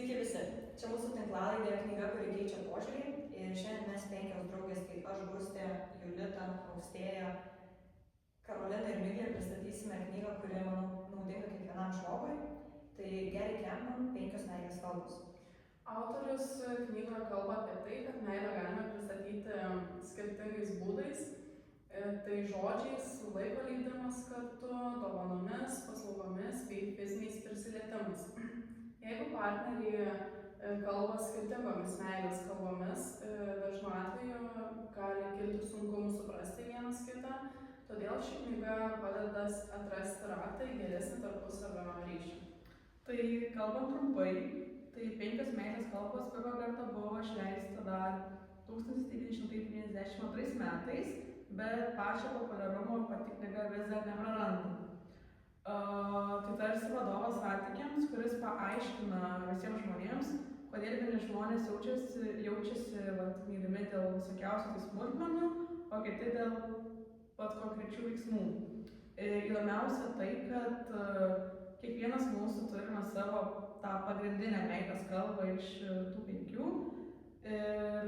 Sveiki visi. Čia mūsų tinklalaidė knyga, kuri keičia požiūrį. Ir šiandien mes 5 draugės, tai aš, Gustė, Julita, Austėja, Karolina ir Miglė pristatysime knygą, kuri, manau, naudinga kiekvienam žmogui. Tai Gary Chapman 5 meilės kalbos. Autorius knygoje kalba apie tai, kad meilę galime pristatyti skirtingais būdais. Tai žodžiais, laiko leidimas kartu, dovanomis, paslaugomis bei fiziniais prisilietimais. Jeigu partneriai kalba skirtingomis meilės kalbomis, dažnu atveju gali kilti sunkumų suprasti vienas kitą, todėl ši knyga padeda atrasti raktą į geresnį tarpusavio ryšį. Tai kalbant trumpai, tai 5 meilės kalbos pirmą kartą buvo išleista dar 1992 metais, bet pačio populiarumo pati knyga vis dar nepraranda. Tai tarsi vadovas santykiams, kuris paaiškina visiems žmonėms, kodėl vieni žmonės jaučiasi mylimi dėl visokiausių smulkmenų, o kiti dėl konkrečių veiksmų. Įdomiausia tai, kad kiekvienas mūsų turime savo tą pagrindinę meilės kalbą iš tų 5 ir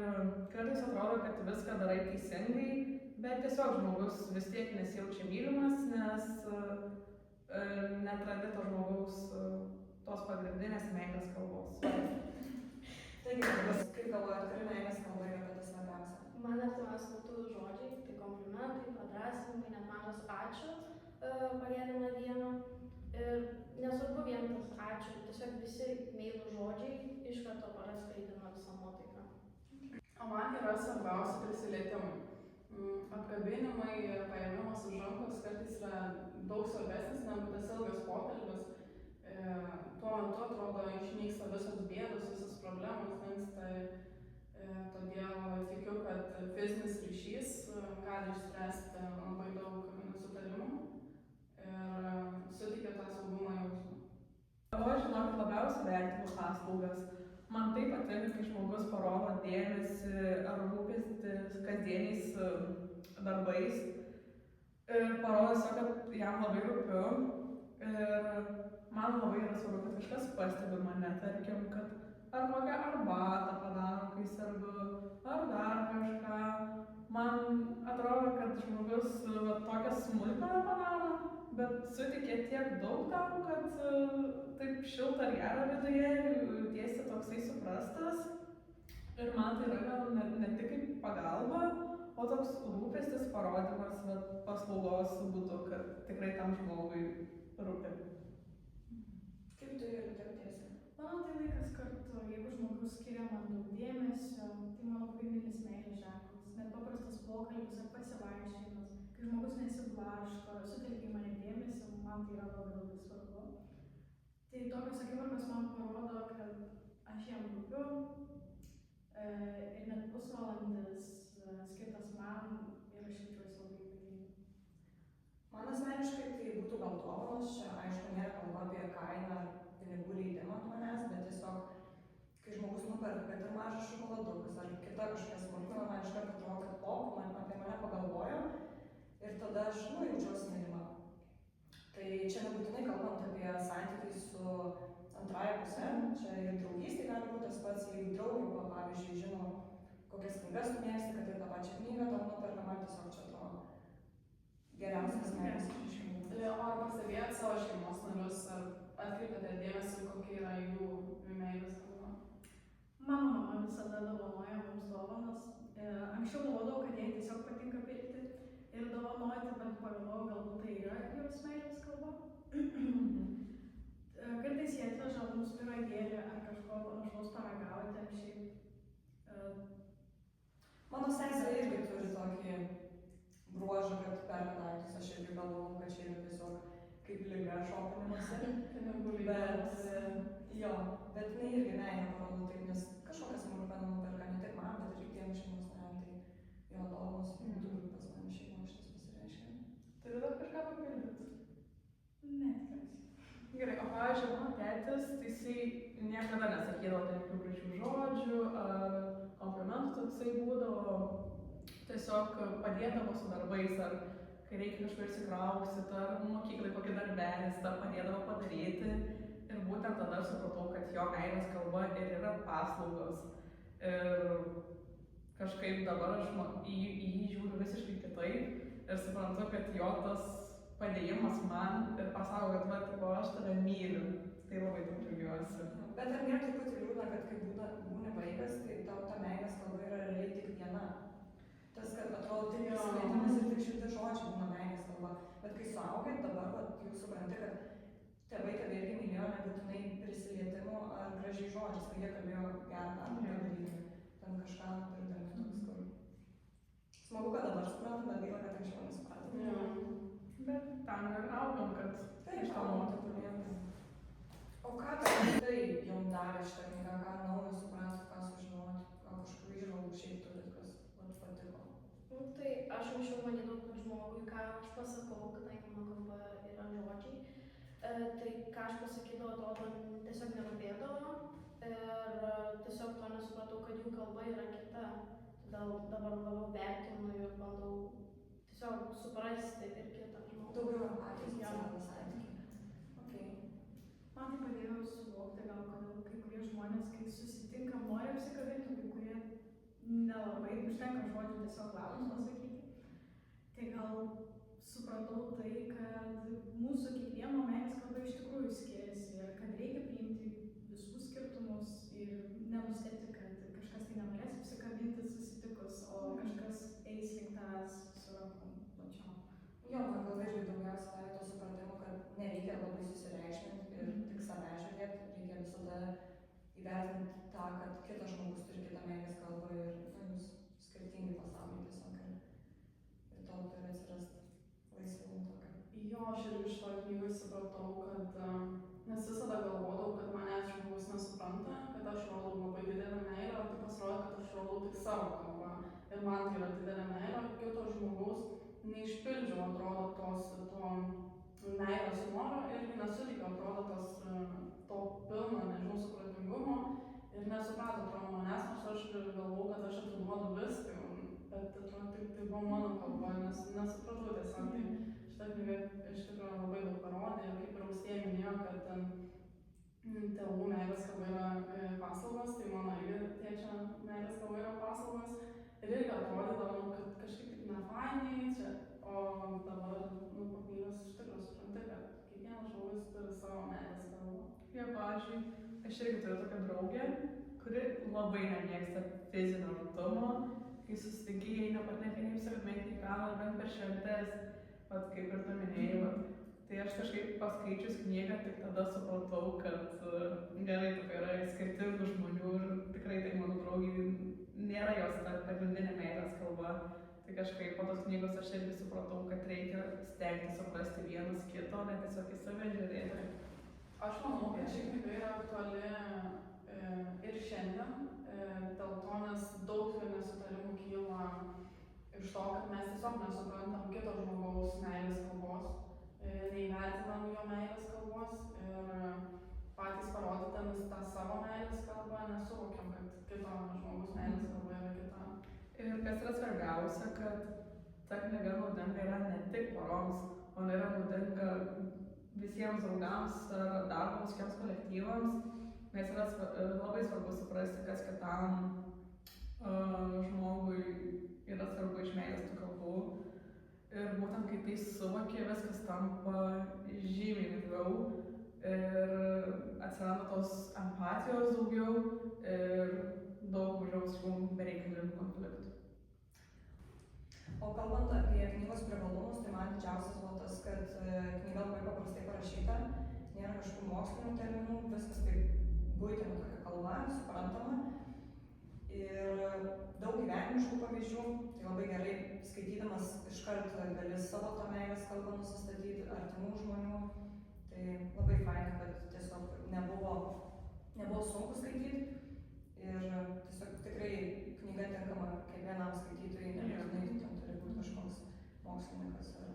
kartais atrodo, kad viską darai teisingai, bet tiesiog žmogus vis tiek nesijaučia mylimas, nes neatrandi to žmogaus tos pagrindinės meilės kalbos. Taigi, kaip galvojat, kuri meilės kalba yra pati svarbiausia? Man artimiausia būtų žodžiai, tai komplimentai, padrąsinimai, net mažas ačiū pagerina dieną. Ir nesvarbu vien tas ačiū, tiesiog visi meilūs žodžiai iš karto parasklaidina visą nuotaiką. O man yra svarbiausia prisilietimai. Apkabinimai ir paėmimas už rankos kartais yra daug svarbesnis negu tas ilgas pokalbis. Tuo metu atrodo išnyksta visos bėdos, visos problemos, todėl tikiu, kad fizinis ryšys gali išspręsti labai daug nesutarimų ir suteikia tą saugumo jausmą. Aš žinokit labiausiai vertinu paslaugas. Man tai patinka, kai žmogus parodo dėmesį ar rūpestis kasdieniais darbais ir parodo, kad jam labai rūpiu. Ir man labai yra svarbu, kad kažkas pastebi mane, tarkim, kad ar kokią arbatą padaro, kai sergu, ar dar kažką. Man atrodo, kad žmogus tokią smulkmeną padaro, bet suteikia tiek daug tam, kad taip šilta ir gera viduje, jautiesi toksai suprastas. Ir man tai yra gal ne tik kaip pagalba, o toks rūpestis parodymas paslaugos būdu, kad tikrai tam žmogui rūpi. Kaip tu ir jautiesi? Manau, tai laikas kartu. Jeigu žmogus skiria man daug dėmesio, tai mano pagrindinis meilės ženklas. Net paprastas pokalbis ar pasivaikščiojimas, kai žmogus nesiblaško, sutelkia mane dėmesį, man tai yra labai svarbu. Tai tokios akimirkos man parodo, kad aš jam rūpiu ir net pusvalandis skirtas man ir aš jaučiuosi labai ypatingai. Man asmeniškai tai būtų gal dovanos, čia aišku nėra kalba apie kainą ar pinigų leidimą ant manęs, bet tiesiog, kai žmogus nuperka, kad ir mažas šokoladukas ar kita kažkokia smulkmena, man iš karto atrodo, kad man apie mane pagalvojo ir tada aš jaučiuosi mylima. Tai čia nebūtinai kalbant apie santykį su antrąja puse, čia ir draugystė gali būti tas pats, jeigu draugų, pavyzdžiui, žino, kokias knygas tu mėgsti, kad ir tą pačią knygą tam nuperka, man tiesiog čia atrodo geriausias meilės išreiškimas. Ar pastebėjot savo šeimos narius, ar atkreipėte dėmesį, kokia yra jų meilės kalba? Mano mama visada dovanoja mums dovanas. Anksčiau galvodavau, kad jai tiesiog patinka pirkti ir dovanoti, bet pagalvojau, galbūt tai yra jos meilės kalba. Kartais jie atveža mums pyragėlį ar kažko panašaus paragauti, ar šiaip. Mano sesė irgi turi tokį bruožą, kad perka daiktus, aš irgi galvoju, kad čia yra tiesiog kaip liga šopinimuose. Bet jinai irgi meilę parodo taip, nes kažkokią smulkmeną nuperka ne tik man, bet ir kitiems šeimos nariams, tai jo dovanos būtų pas mane šeimoje šitas pasireiškia. Turiu dar kažką papildyti? Ne, tikriausiai. Gerai, o pavyzdžiui, mano tėtis, tai jisai niekada nesakydavo tokių gražių žodžių ar komplimentų, toksai būdavo, tiesiog padėdavo su darbais, ar kai reikia kažkur išsikraustyt, ar mokyklai kokį darbelį, tą padėdavo padaryti. Ir būtent tada supratau, kad jo meilės kalba ir yra paslaugos. Ir kažkaip dabar aš į jį žiūriu visiškai kitaip ir suprantu, kad jo tas padėjimas man ir pasako, kad va, tipo, aš tave myliu. Tai labai daug džiaugiuosi. Bet ar nėra truputį liūdna, kad kai būni vaikas, tai tau ta meilės kalba yra realiai tik viena. Tas, kad atrodo tik prisilietimas ir tik šilti žodžiai būna meilės kalba. Bet kai suaugėt dabar, jau supranti, kad tėvai tave irgi mylėjo nebūtinai prisilietimu ar gražiai žodžiais, kai jie kalbėjo gerą darbą padaryti. Ten kažką pirkdami toks, kur smagu, kad dabar suprantam, bet gaila, kad anksčiau nesupratom. Bet tam ir augam, kad Taip, augam tobulėjom. O ką tai jums davė šitą knygą, ką naujo suprasti, ką sužinoti, ką kažkokių įžvalgų šiaip turit, kas patiko? Tai aš anksčiau manydavau, kad žmogui, ką aš pasakau, kadangi mano kalba yra žodžiai, tai ką aš pasakydavau, atrodo, tiesiog nerūpėdavo ir tiesiog to nesupratau, kad jų kalba yra kita. Todėl dabar labiau vertinu ir bandau tiesiog suprasti ir kitą žmogų. Daugiau empatijos atsirado santykiai. Man tai padėjo suvokti, gal kodėl kai kurie žmonės, kai susitinkam, nori apsikabinti, kai kurie nelabai, užtenka žodžių tiesiog labas pasakyti. Tai gal supratau tai, kad mūsų kiekvieno meilės kalba iš tikrųjų skiriasi ir kad reikia priimti visų skirtumus ir nenustebti, kad kažkas tai nenorės apsikabinti susitikus, o kažkas eis link tavęs su rankom plačiom. Jo, man gal irgi daugiausia davė to supratimo, kad nereikia labai susireikšminti ir tik save žiūrėti, reikia visada įvertinti tą, kad kitas žmogus turi kitą meilės kalbą ir jūs skirtingi pasauliai tiesiog ir to turi atsirasti laisviau tokio. Jo, aš irgi iš to knygų supratau, kad nes visada galvodavau, kad manęs žmogus nesupranta, kad aš rodau labai didelę meilę, o tai pasirodo, kad aš rodau tik savo kalbą. Ir man tai yra didelė meilė, o kito žmogaus neišpildžiau, atrodo, to meilės noro irgi nesuteikiau, atrodo, to pilno, nežinau, supratingumo ir nesuprato, atrodo, manęs, nors aš galvau, kad aš atiduodu viską, bet atrodo, tai buvo mano kalba, nes nesupratau tiesiog. Tai šitą knygą iš tikrųjų labai daug parodė ir kaip ir Austėja minėjo, kad tėvų meilės kalba yra paslaugos, tai mano irgi tėčio meilės kalba yra paslaugos ir irgi atrodydavo, kad kažkaip taip nefainiai čia, o dabar, po knygos iš tikrųjų supranti, kad kiekvienas žmogus turi savo meilės kalbą. Jo, pavyzdžiui, aš irgi turiu tokią draugę, kuri labai nemėgsta fizinio artumo, kai susitinki, jai nepatinka nei apsikabinti į kavą, bent per šventes, vat kaip ir tu minėjai, tai aš kažkaip paskaičius knygą tik tada supratau, kad gerai, tokia yra skirtingų žmonių ir tikrai tai mano draugiai nėra jos ta pagrindinė meilės kalba. Tai kažkaip po tos knygos aš irgi supratau, kad reikia stengti suprasti vienas kito, ne tiesiog į save žiūrėti. Aš manau, kad ši knyga yra aktuali ir šiandien, dėl to, nes daug nesutarimų kyla iš to, kad mes tiesiog nesuprantam kito žmogaus meilės kalbos, neįvertinam jo meilės kalbos ir patys parodydami tą savo meilės kalbą nesuvokiam, kad kito žmogaus meilės kalba yra kita. Ir kas yra svarbiausia, kad ta knyga naudinga yra ne tik poroms, o yra naudinga visiems draugams ar darbo viskiems kolektyvams, nes yra labai svarbu suprasti, kas kitam žmogui yra svarbu iš meilės tų kalbų. Ir būtent kai tai suvokia, viskas tampa žymiai lengviau ir atsiranda tos empatijos daugiau ir daug mažiau bereikalingų konfliktų. O kalbant apie knygos privalumus, tai man didžiausias buvo tas, kad knyga labai paprastai parašyta, nėra kažkokių mokslinių terminų, viskas taip buitinė tokia kalba, suprantama. Ir daug gyvenimiškų pavyzdžių, tai labai gerai skaitydamas iškart gali savo tą meilės kalbą nusistatyti, artimų žmonių. Tai labai faina, kad tiesiog nebuvo sunku skaityti. Ir tiesiog tikrai knyga tinkama kiekvienam skaitytojui, nebūtinai ten turi būti kažkoks mokslininkas ar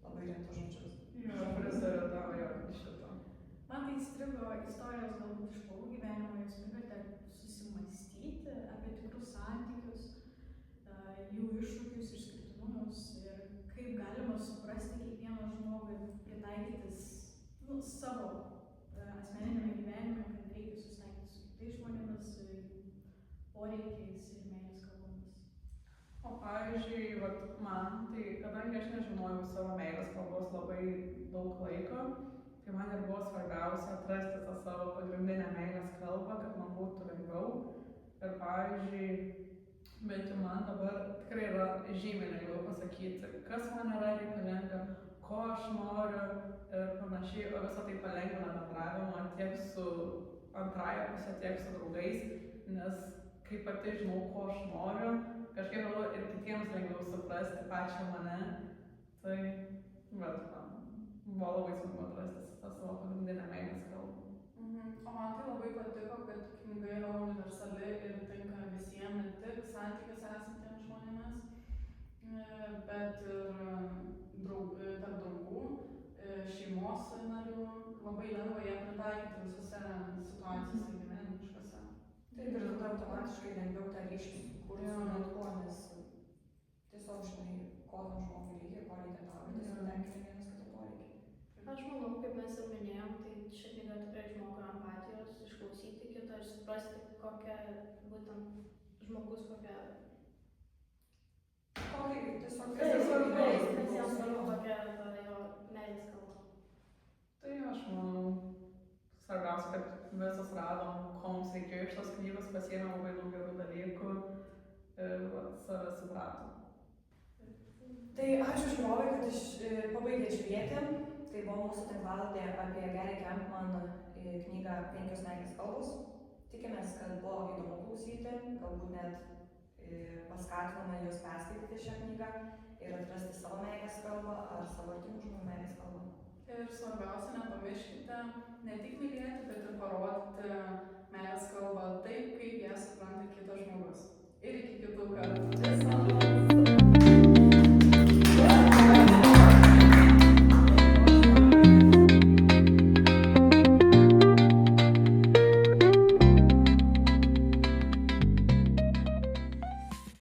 labai rimtas žodžius. Jo, pritariu tau, jo, šito. Man tai įstrigo istorijos galbūt iš tavo gyvenimo, jos privertė susimąstyti apie tikrus santykius, jų iššūkius, išskirtinumus ir kaip galima suprasti kiekvieną žmogų ir pritaikytis savo asmeninėme gyvenime, kad reikia susitaikyti su kitais žmonėmis, poreikiais ir meilės kalbomis. O pavyzdžiui, vat, man, tai kadangi aš nežinojau savo meilės kalbos labai daug laiko, tai man ir buvo svarbiausia atrasti tą savo pagrindinę meilės kalbą, kad man būtų lengviau. Ir pavyzdžiui, bet jau man dabar tikrai yra žymiai lengviau pasakyti, kas man yra reikalinga, ko aš noriu ir panašiai, o visą tai palengvina bendravimą tiek su antrąja pusė, tiek su draugais, nes kai pati žinau, ko aš noriu, kažkaip galvoju ir kitiems lengviau suprasti pačią mane, tai bet man buvo labai sunku atrasti tą savo pagrindinę meilės kalbą. O man tai labai patiko, kad knyga yra universali ir tinka visiems, ne tik santykiuose esantiems žmonėmis, bet ir tarp draugų, šeimos narių, labai lengva ją pritaikyti visose situacijose gyvenimiškose. Taip, ir tada automatiškai lengviau tą ryšį sukurti su bet kuo, nes tiesiog žinai, ko tam žmogui reikia, ko reikia tau, ir tiesiog tenkini vienas kito poreikį. Aš manau, kaip mes ir minėjom, tai ši knyga tikrai išmoko empatijos, išklausyti kitą ir suprasti, kokia būtent žmogus, kokia... Kokį tiesiog Visiems svarbu kokia ta jo meilės kalba. Tai aš manau, svarbiausia, kad visos radom, ko mums reikėjo iš tos knygos, pasiėmėm labai daug gerų dalykų ir save supratom. Tai ačiū žiūrovai, kad pabaigėt žiūrėti. Tai buvo mūsų tinklalaidė apie Gary Chapman knygą 5 meilės kalbos. Tikimės, kad buvo įdomu klausyti, galbūt net paskatinome jūs perskaityti šią knygą ir atrasti savo meilės kalbą ar savo artimų žmonių meilės kalbą. Ir svarbiausia, nepamirškite ne tik mylėti, bet ir parodyti meilės kalbą